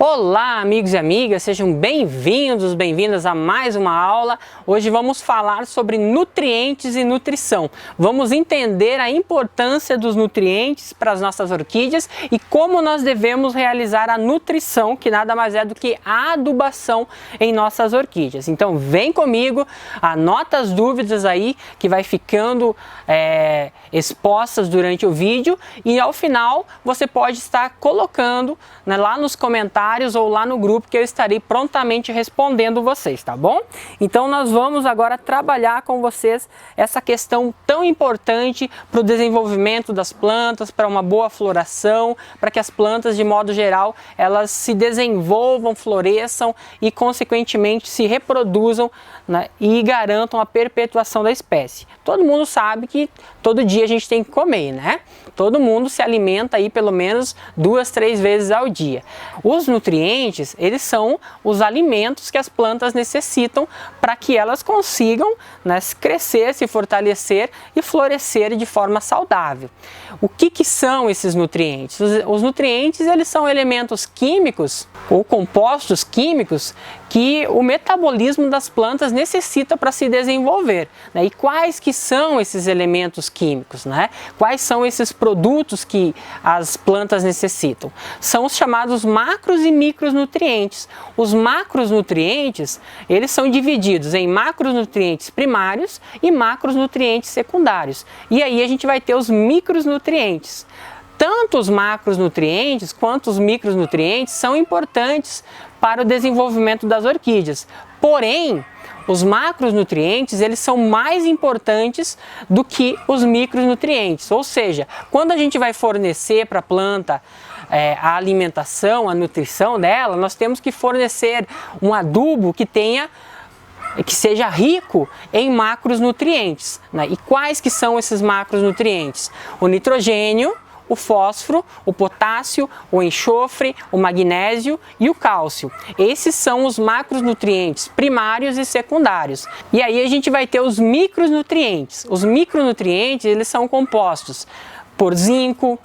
Olá, amigos e amigas, sejam bem-vindos, bem-vindas a mais uma aula. Hoje vamos falar sobre nutrientes e nutrição. Vamos entender a importância dos nutrientes para as nossas orquídeas e como nós devemos realizar a nutrição, que nada mais é do que a adubação em nossas orquídeas. Então vem comigo, anota as dúvidas aí que vai ficando expostas durante o vídeo e ao final você pode estar colocando, né, lá nos comentários ou lá no grupo que eu estarei prontamente respondendo vocês, tá bom? Então nós vamos agora trabalhar com vocês essa questão tão importante para o desenvolvimento das plantas, para uma boa floração, para que as plantas de modo geral elas se desenvolvam, floresçam e consequentemente se reproduzam, né, e garantam a perpetuação da espécie. Todo mundo sabe que todo dia a gente tem que comer, né? Todo mundo se alimenta aí pelo menos 2, 3 vezes ao dia. Os nutrientes, eles são os alimentos que as plantas necessitam para que elas consigam, né, crescer, se fortalecer e florescer de forma saudável. O que são esses nutrientes? Os nutrientes, eles são elementos químicos ou compostos químicos que o metabolismo das plantas necessita para se desenvolver, né? E quais que são esses elementos químicos, né? Quais são esses produtos que as plantas necessitam? São os chamados macros e micronutrientes. Os macronutrientes, eles são divididos em macronutrientes primários e macronutrientes secundários. E aí a gente vai ter os micronutrientes. Tanto os macronutrientes quanto os micronutrientes são importantes para o desenvolvimento das orquídeas. Porém, os macronutrientes, eles são mais importantes do que os micronutrientes. Ou seja, quando a gente vai fornecer para a planta a alimentação, a nutrição dela, nós temos que fornecer um adubo que seja rico em macronutrientes, né? E quais que são esses macronutrientes? O nitrogênio, o fósforo, o potássio, o enxofre, o magnésio e o cálcio. Esses são os macronutrientes primários e secundários. E aí a gente vai ter os micronutrientes. Os micronutrientes, eles são compostos por zinco,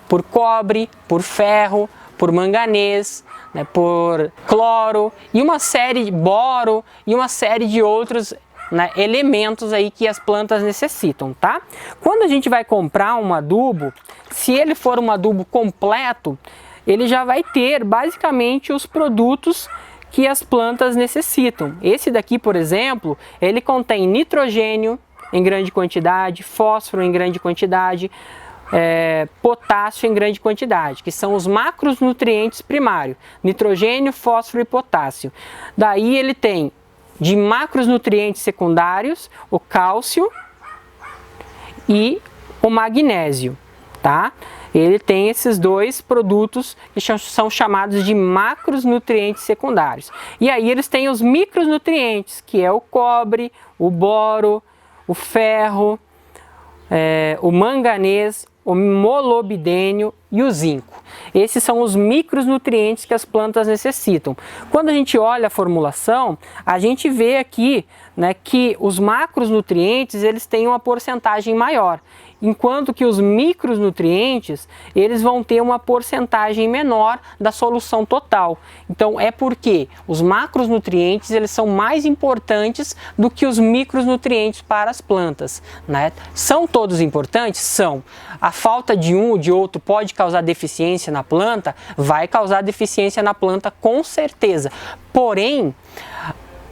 por cobre, por ferro, por manganês, né, por cloro e uma série de boro e uma série de outros, né, elementos aí que as plantas necessitam, tá? Quando a gente vai comprar um adubo, se ele for um adubo completo, ele já vai ter basicamente os produtos que as plantas necessitam. Esse daqui, por exemplo, ele contém nitrogênio em grande quantidade, fósforo em grande quantidade, potássio em grande quantidade, que são os macronutrientes primários, nitrogênio, fósforo e potássio. Daí ele tem de macronutrientes secundários, o cálcio e o magnésio, tá? Ele tem esses dois produtos que são chamados de macronutrientes secundários. E aí eles têm os micronutrientes, que é o cobre, o boro, o ferro, o manganês, o molibdênio e o zinco. Esses são os micronutrientes que as plantas necessitam. Quando a gente olha a formulação, a gente vê aqui, né, que os macronutrientes eles têm uma porcentagem maior, enquanto que os micronutrientes eles vão ter uma porcentagem menor da solução total. Então é porque os macronutrientes eles são mais importantes do que os micronutrientes para as plantas, né? São todos importantes? São. A falta de um ou de outro pode causar deficiência na planta? Vai causar deficiência na planta com certeza. Porém,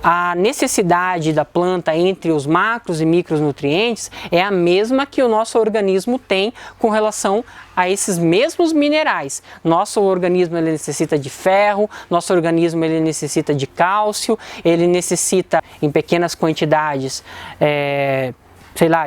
a necessidade da planta entre os macros e micronutrientes é a mesma que o nosso organismo tem com relação a esses mesmos minerais. Nosso organismo ele necessita de ferro, nosso organismo ele necessita de cálcio, ele necessita em pequenas quantidades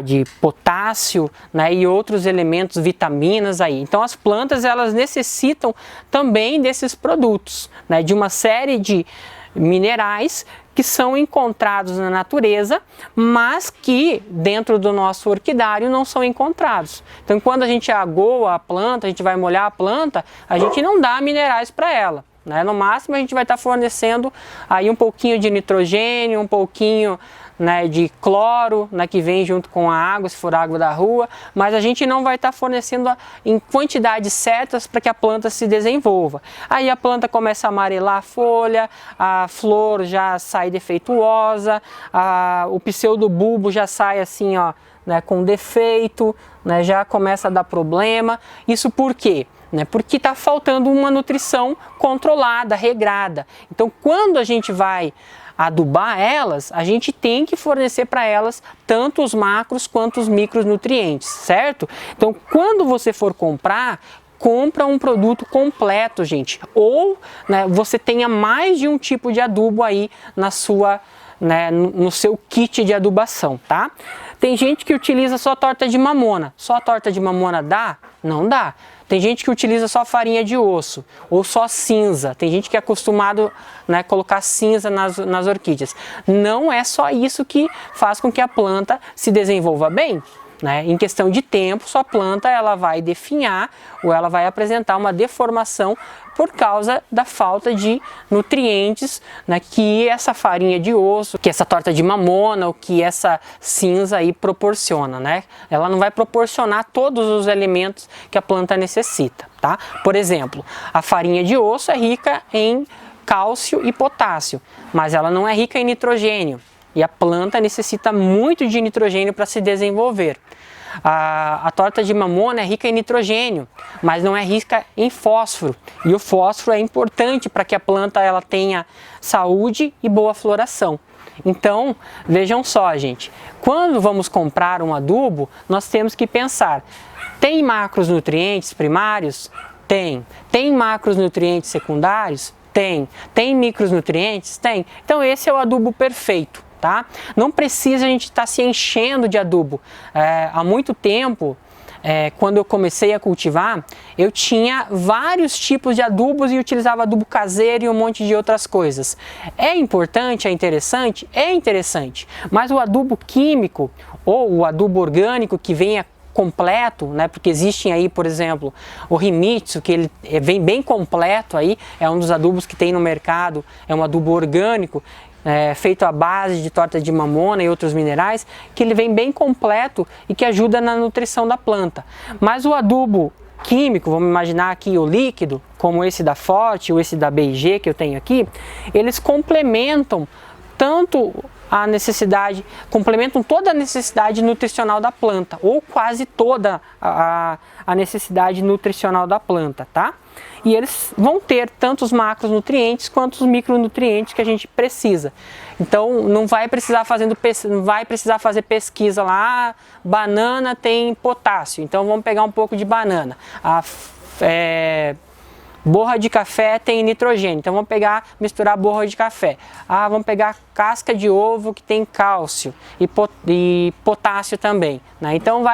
de potássio, né, e outros elementos, vitaminas aí. Então as plantas elas necessitam também desses produtos, né, de uma série de minerais que são encontrados na natureza, mas que dentro do nosso orquidário não são encontrados. Então quando a gente agoa a planta, a gente vai molhar a planta, a gente não dá minerais para ela, né? No máximo a gente vai estar fornecendo aí um pouquinho de nitrogênio, um pouquinho né, de cloro, né, que vem junto com a água, se for água da rua, mas a gente não vai estar fornecendo em quantidades certas para que a planta se desenvolva. Aí a planta começa a amarelar a folha, a flor já sai defeituosa, o pseudobulbo já sai assim, ó, né, com defeito, né, já começa a dar problema. Isso por quê? Porque está faltando uma nutrição controlada, regrada. Então, quando a gente vai adubar elas, a gente tem que fornecer para elas tanto os macros quanto os micronutrientes, certo? Então, quando você for compra um produto completo, gente. Ou, né, você tenha mais de um tipo de adubo aí na sua, né, no seu kit de adubação, tá? Tem gente que utiliza só torta de mamona. Só torta de mamona dá? Não dá. Tem gente que utiliza só farinha de osso ou só cinza. Tem gente que é acostumado, né, colocar cinza nas orquídeas. Não é só isso que faz com que a planta se desenvolva bem. Né? Em questão de tempo, sua planta ela vai definhar ou ela vai apresentar uma deformação por causa da falta de nutrientes, né, que essa farinha de osso, que essa torta de mamona ou que essa cinza aí proporciona, né? Ela não vai proporcionar todos os elementos que a planta necessita, tá? Por exemplo, a farinha de osso é rica em cálcio e potássio, mas ela não é rica em nitrogênio. E a planta necessita muito de nitrogênio para se desenvolver. A torta de mamona é rica em nitrogênio, mas não é rica em fósforo. E o fósforo é importante para que a planta ela tenha saúde e boa floração. Então, vejam só, gente. Quando vamos comprar um adubo, nós temos que pensar: tem macronutrientes primários? Tem. Tem macronutrientes secundários? Tem. Tem micronutrientes? Tem. Então, esse é o adubo perfeito. Tá? Não precisa a gente estar se enchendo de adubo. Há muito tempo, quando eu comecei a cultivar, eu tinha vários tipos de adubos e utilizava adubo caseiro e um monte de outras coisas. É importante, é interessante? É interessante. Mas o adubo químico ou o adubo orgânico que venha completo, né? Porque existem aí, por exemplo, o Rimitsu, que ele vem bem completo aí, é um dos adubos que tem no mercado, é um adubo orgânico, feito à base de torta de mamona e outros minerais, que ele vem bem completo e que ajuda na nutrição da planta. Mas o adubo químico, vamos imaginar aqui o líquido, como esse da Forte ou esse da B&G que eu tenho aqui, eles complementam tanto a necessidade, complementam toda a necessidade nutricional da planta, ou quase toda a necessidade nutricional da planta, tá? E eles vão ter tanto os macronutrientes quanto os micronutrientes que a gente precisa. Então não vai precisar fazer pesquisa lá, banana tem potássio, então vamos pegar um pouco de banana. Borra de café tem nitrogênio, então vamos misturar borra de café. Vamos pegar casca de ovo que tem cálcio e potássio também, né? Então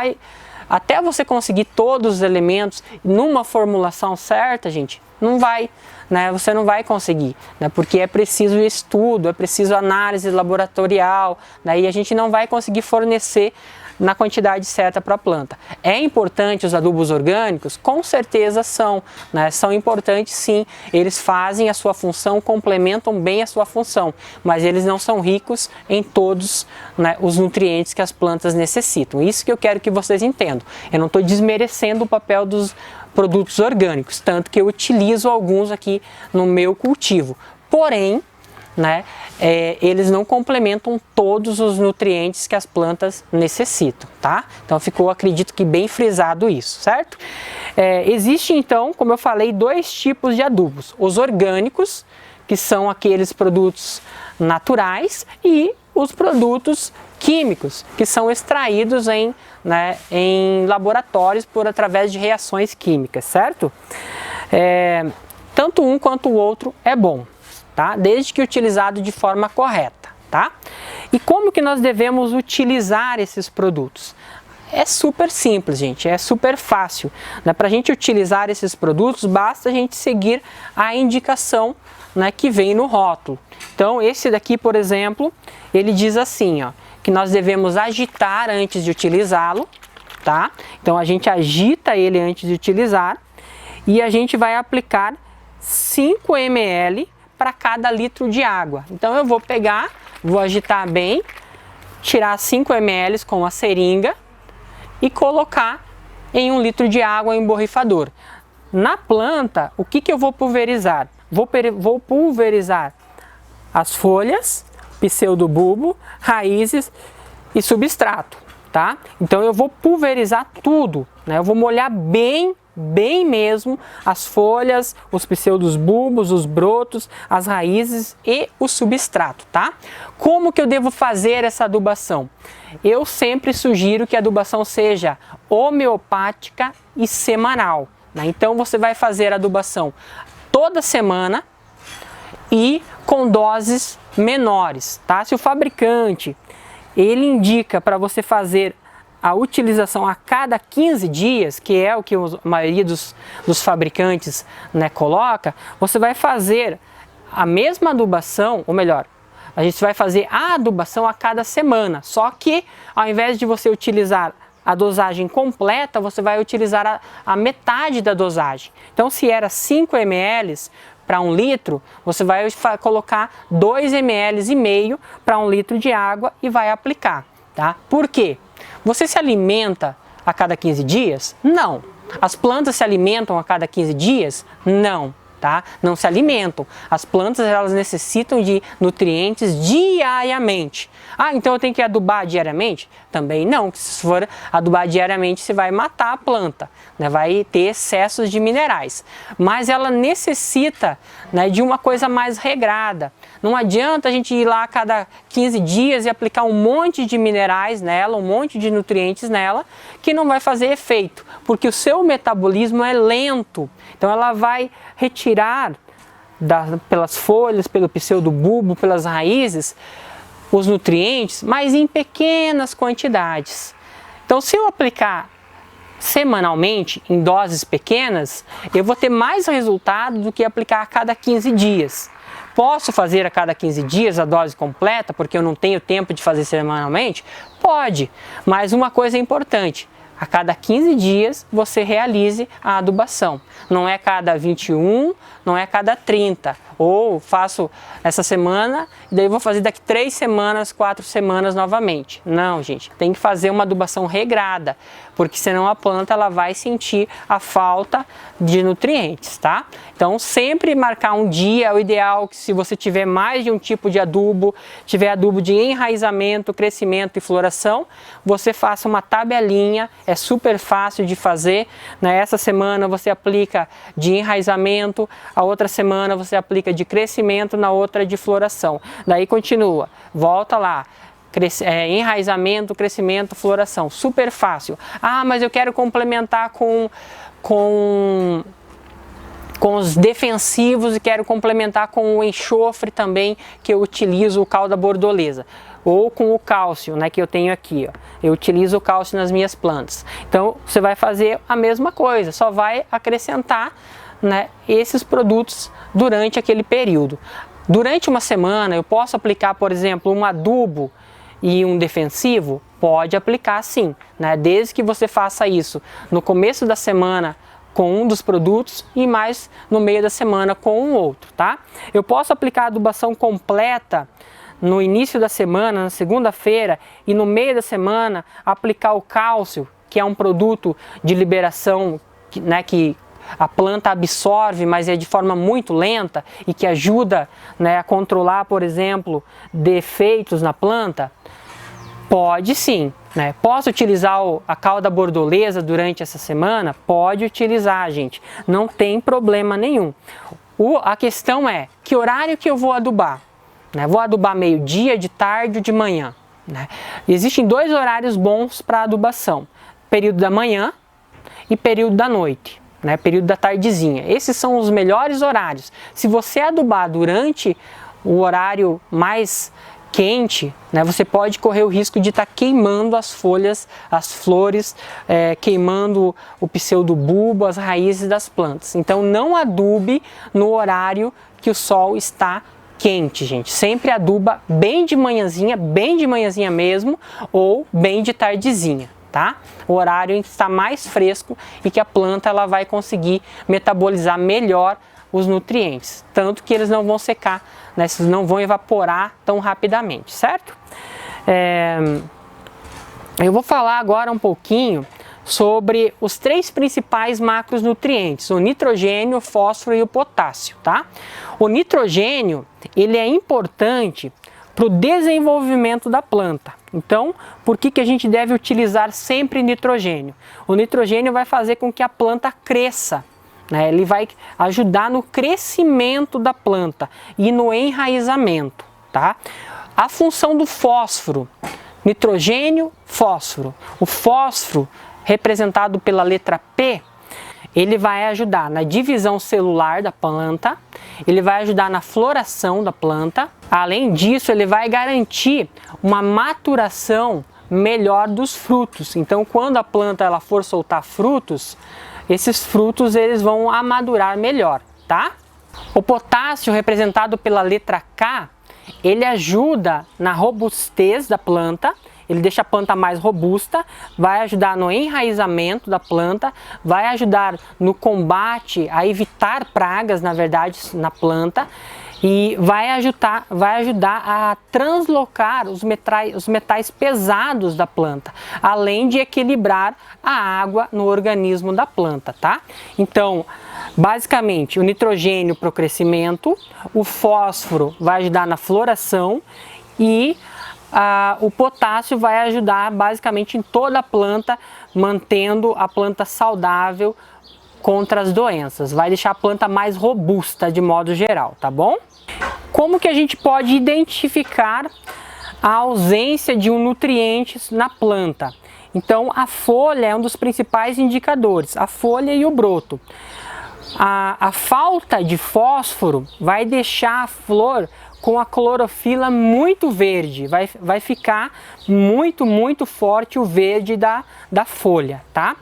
até você conseguir todos os elementos numa formulação certa, gente, não vai, né? Você não vai conseguir, né? Porque é preciso estudo, é preciso análise laboratorial, né? E a gente não vai conseguir fornecer na quantidade certa para a planta. É importante os adubos orgânicos? Com certeza são, né? São importantes sim, eles fazem a sua função, complementam bem a sua função, mas eles não são ricos em todos, né, os nutrientes que as plantas necessitam. Isso que eu quero que vocês entendam. Eu não estou desmerecendo o papel dos produtos orgânicos, tanto que eu utilizo alguns aqui no meu cultivo. Porém, né, eles não complementam todos os nutrientes que as plantas necessitam, tá? Então ficou, acredito que bem frisado isso, certo? Existe então, como eu falei, dois tipos de adubos: os orgânicos, que são aqueles produtos naturais, e os produtos químicos, que são extraídos em laboratórios através de reações químicas, certo? Tanto um quanto o outro é bom, tá? Desde que utilizado de forma correta, tá? E como que nós devemos utilizar esses produtos? É super simples, gente, é super fácil, né? Para a gente utilizar esses produtos, basta a gente seguir a indicação, né, que vem no rótulo. Então, esse daqui, por exemplo, ele diz assim, ó, que nós devemos agitar antes de utilizá-lo, tá? Então, a gente agita ele antes de utilizar e a gente vai aplicar 5 ml para cada litro de água. Então eu vou pegar, vou agitar bem tirar 5 ml com a seringa e colocar em 1 litro de água em um borrifador. Na planta, o que eu vou pulverizar? Vou pulverizar as folhas, pseudobulbo, raízes e substrato, tá? Então eu vou pulverizar tudo, né? Eu vou molhar bem mesmo as folhas, os pseudobulbos, os brotos, as raízes e o substrato, tá? Como que eu devo fazer essa adubação? Eu sempre sugiro que a adubação seja homeopática e semanal, né? Então você vai fazer a adubação toda semana e com doses menores, tá? Se o fabricante ele indica para você fazer a utilização a cada 15 dias, que é o que a maioria dos fabricantes, né, coloca, você vai fazer a mesma adubação, ou melhor, a gente vai fazer a adubação a cada semana, só que ao invés de você utilizar a dosagem completa, você vai utilizar a metade da dosagem. Então, se era 5 ml para 1 litro, você vai colocar 2,5 ml para 1 litro de água e vai aplicar, tá? Por quê? Você se alimenta a cada 15 dias? Não. As plantas se alimentam a cada 15 dias? Não, tá? Não se alimentam. As plantas, elas necessitam de nutrientes diariamente. Ah, então eu tenho que adubar diariamente? Também não, que se for adubar diariamente você vai matar a planta, né? Vai ter excessos de minerais. Mas ela necessita, né, de uma coisa mais regrada. Não adianta a gente ir lá a cada 15 dias e aplicar um monte de minerais nela, um monte de nutrientes nela, que não vai fazer efeito, porque o seu metabolismo é lento. Então ela vai retirar pelas folhas, pelo pseudobulbo, pelas raízes, os nutrientes, mas em pequenas quantidades. Então, se eu aplicar semanalmente, em doses pequenas, eu vou ter mais resultado do que aplicar a cada 15 dias. Posso fazer a cada 15 dias a dose completa, porque eu não tenho tempo de fazer semanalmente? Pode, mas uma coisa é importante: a cada 15 dias você realize a adubação. Não é cada 21, não é cada 30. Ou faço essa semana e daí vou fazer daqui 3 semanas, 4 semanas novamente. Não, gente, tem que fazer uma adubação regrada, porque senão a planta ela vai sentir a falta de nutrientes, tá? Então sempre marcar um dia, é o ideal que se você tiver mais de um tipo de adubo, tiver adubo de enraizamento, crescimento e floração, você faça uma tabelinha, é super fácil de fazer, né? Essa semana você aplica de enraizamento, a outra semana você aplica de crescimento, na outra de floração. Daí continua, volta lá, enraizamento, crescimento, floração, super fácil. Ah, mas eu quero complementar com os defensivos e quero complementar com o enxofre também, que eu utilizo o cal da bordoleza. Ou com o cálcio, né, que eu tenho aqui, ó. Eu utilizo o cálcio nas minhas plantas. Então você vai fazer a mesma coisa, só vai acrescentar, né, esses produtos durante aquele período. Durante uma semana eu posso aplicar, por exemplo, um adubo e um defensivo? Pode aplicar sim, né, desde que você faça isso no começo da semana com um dos produtos e mais no meio da semana com um outro, tá? Eu posso aplicar a adubação completa no início da semana, na segunda-feira, e no meio da semana aplicar o cálcio, que é um produto de liberação, né, que a planta absorve, mas é de forma muito lenta e que ajuda, né, a controlar, por exemplo, defeitos na planta. Pode sim, né? Posso utilizar a cal da bordoleza durante essa semana? Pode utilizar, gente, não tem problema nenhum. A questão é, que horário que eu vou adubar? Né? Vou adubar meio-dia, de tarde ou de manhã? Né? Existem 2 horários bons para adubação: período da manhã e período da noite, né? Período da tardezinha. Esses são os melhores horários. Se você adubar durante o horário mais quente, né, você pode correr o risco de estar queimando as folhas, as flores, queimando o pseudobulbo, as raízes das plantas. Então não adube no horário que o sol está quente, gente. Sempre aduba bem de manhãzinha mesmo, ou bem de tardezinha, tá? O horário em que está mais fresco e que a planta ela vai conseguir metabolizar melhor os nutrientes, tanto que eles não vão secar, né? Eles não vão evaporar tão rapidamente, certo? Eu vou falar agora um pouquinho sobre os 3 principais macronutrientes, o nitrogênio, o fósforo e o potássio, tá? O nitrogênio, ele é importante para o desenvolvimento da planta. Então, por que a gente deve utilizar sempre nitrogênio? O nitrogênio vai fazer com que a planta cresça, né? Ele vai ajudar no crescimento da planta e no enraizamento, tá? A função do fósforo, nitrogênio, fósforo. O fósforo, representado pela letra P, ele vai ajudar na divisão celular da planta, ele vai ajudar na floração da planta. Além disso, ele vai garantir uma maturação melhor dos frutos. Então, quando a planta ela for soltar frutos, esses frutos eles vão amadurar melhor, tá? O potássio, representado pela letra K, ele ajuda na robustez da planta, ele deixa a planta mais robusta, vai ajudar no enraizamento da planta, vai ajudar no combate, a evitar pragas, na verdade, na planta, e vai ajudar a translocar os metais pesados da planta, além de equilibrar a água no organismo da planta, tá? Então, basicamente, o nitrogênio para o crescimento, o fósforo vai ajudar na floração e o potássio vai ajudar basicamente em toda a planta, mantendo a planta saudável contra as doenças. Vai deixar a planta mais robusta de modo geral, tá bom? Como que a gente pode identificar a ausência de um nutriente na planta? Então, a folha é um dos principais indicadores, a folha e o broto. A falta de fósforo vai deixar a flor com a clorofila muito verde, vai ficar muito forte o verde da folha, tá?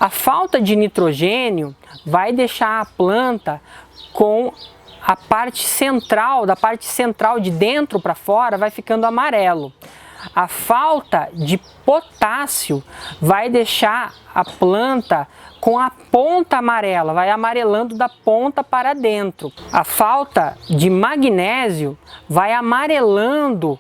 A falta de nitrogênio vai deixar a planta com a parte central, da parte central de dentro para fora, vai ficando amarelo. A falta de potássio vai deixar a planta com a ponta amarela, vai amarelando da ponta para dentro. A falta de magnésio vai amarelando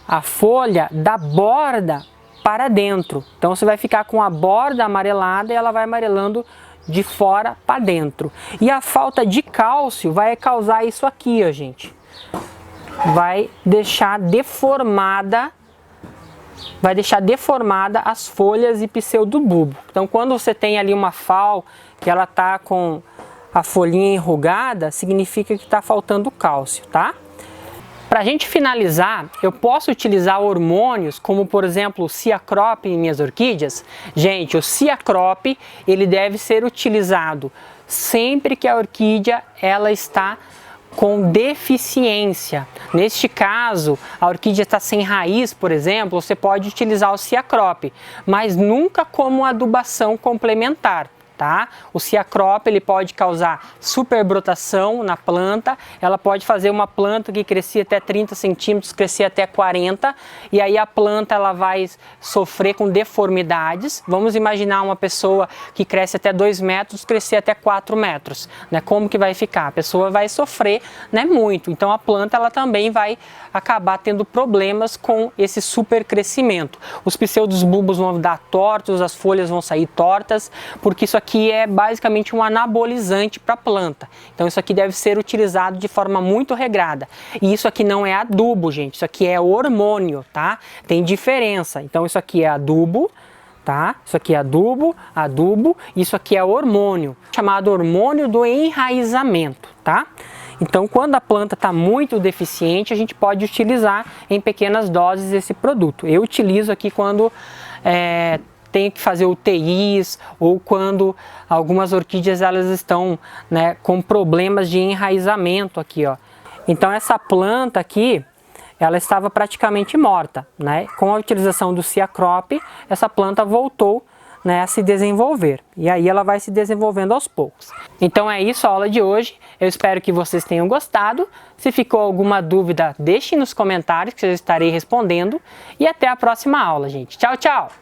a folha da borda para dentro. Então você vai ficar com a borda amarelada e ela vai amarelando de fora para dentro. E a falta de cálcio vai causar isso aqui, ó, gente. Vai deixar deformada as folhas e pseudobulbo. Então, quando você tem ali uma FAO que ela tá com a folhinha enrugada, significa que está faltando cálcio, tá? Para a gente finalizar, eu posso utilizar hormônios como, por exemplo, o Ciacrop em minhas orquídeas? Gente, o Ciacrop, ele deve ser utilizado sempre que a orquídea ela está com deficiência. Neste caso, a orquídea está sem raiz, por exemplo, você pode utilizar o Ciacrop, mas nunca como adubação complementar. Tá? O Ciacrop ele pode causar superbrotação na planta, ela pode fazer uma planta que crescia até 30 centímetros, crescer até 40, e aí a planta ela vai sofrer com deformidades. Vamos imaginar uma pessoa que cresce até 2 metros, crescer até 4 metros, né? Como que vai ficar? A pessoa vai sofrer, né, muito, então a planta ela também vai acabar tendo problemas com esse supercrescimento. Os pseudobulbos vão dar tortos, as folhas vão sair tortas, porque isso aqui é basicamente um anabolizante para a planta. Então isso aqui deve ser utilizado de forma muito regrada. E isso aqui não é adubo, gente, isso aqui é hormônio, tá? Tem diferença. Então isso aqui é adubo, tá? Isso aqui é adubo, isso aqui é hormônio, chamado hormônio do enraizamento, tá? Então, quando a planta está muito deficiente, a gente pode utilizar em pequenas doses esse produto. Eu utilizo aqui quando tenho que fazer UTIs ou quando algumas orquídeas elas estão, né, com problemas de enraizamento aqui, ó. Então, essa planta aqui, ela estava praticamente morta, né? Com a utilização do Ciacrop, essa planta voltou, né, a se desenvolver, e aí ela vai se desenvolvendo aos poucos. Então é isso a aula de hoje, eu espero que vocês tenham gostado. Se ficou alguma dúvida, deixe nos comentários que eu estarei respondendo, e até a próxima aula, gente. Tchau, tchau!